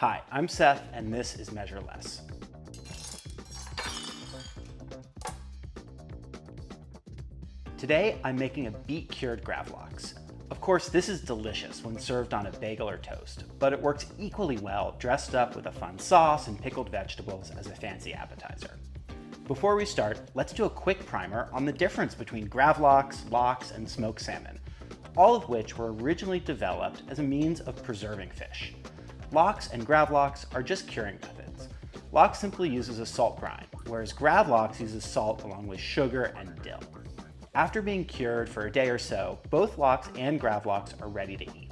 Hi, I'm Seth, and this is Measure Less. Today, I'm making a beet-cured Gravlax. Of course, this is delicious when served on a bagel or toast, but it works equally well dressed up with a fun sauce and pickled vegetables as a fancy appetizer. Before we start, let's do a quick primer on the difference between Gravlax, lox, and smoked salmon, all of which were originally developed as a means of preserving fish. Lox and Gravlax are just curing methods. Lox simply uses a salt brine, whereas Gravlax uses salt along with sugar and dill. After being cured for a day or so, both lox and Gravlax are ready to eat.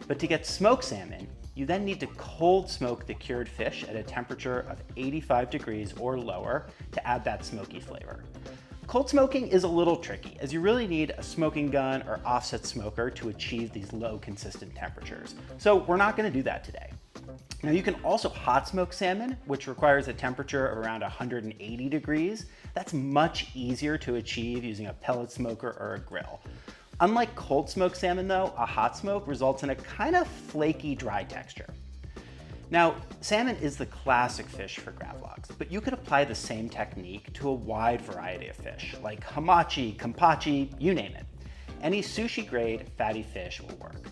But to get smoked salmon, you then need to cold smoke the cured fish at a temperature of 85 degrees or lower to add that smoky flavor. Cold smoking is a little tricky, as you really need a smoking gun or offset smoker to achieve these low consistent temperatures. So we're not going to do that today. Now you can also hot smoke salmon, which requires a temperature of around 180 degrees. That's much easier to achieve using a pellet smoker or a grill. Unlike cold smoked salmon though, a hot smoke results in a kind of flaky, dry texture. Now, salmon is the classic fish for Gravlax, but you could apply the same technique to a wide variety of fish, like hamachi, kampachi, you name it. Any sushi-grade fatty fish will work.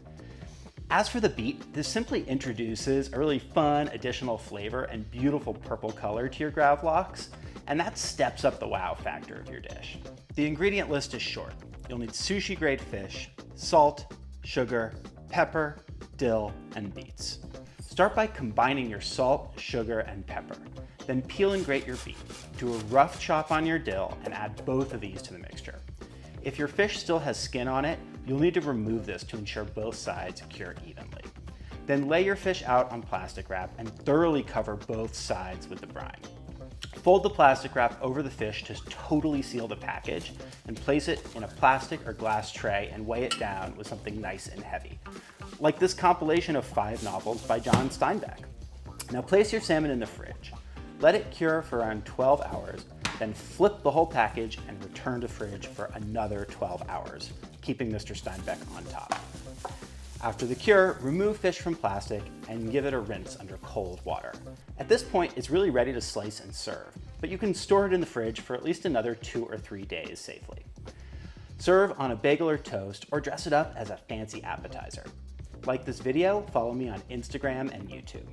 As for the beet, this simply introduces a really fun additional flavor and beautiful purple color to your Gravlax, and that steps up the wow factor of your dish. The ingredient list is short. You'll need sushi-grade fish, salt, sugar, pepper, dill, and beets. Start by combining your salt, sugar, and pepper. Then peel and grate your beet. Do a rough chop on your dill and add both of these to the mixture. If your fish still has skin on it, you'll need to remove this to ensure both sides cure evenly. Then lay your fish out on plastic wrap and thoroughly cover both sides with the brine. Fold the plastic wrap over the fish to totally seal the package and place it in a plastic or glass tray and weigh it down with something nice and heavy, like this compilation of 5 novels by John Steinbeck. Now place your salmon in the fridge. Let it cure for around 12 hours, then flip the whole package and return to fridge for another 12 hours, keeping Mr. Steinbeck on top. After the cure, remove fish from plastic and give it a rinse under cold water. At this point, it's really ready to slice and serve, but you can store it in the fridge for at least another 2 or 3 days safely. Serve on a bagel or toast, or dress it up as a fancy appetizer. Like this video, follow me on Instagram and YouTube.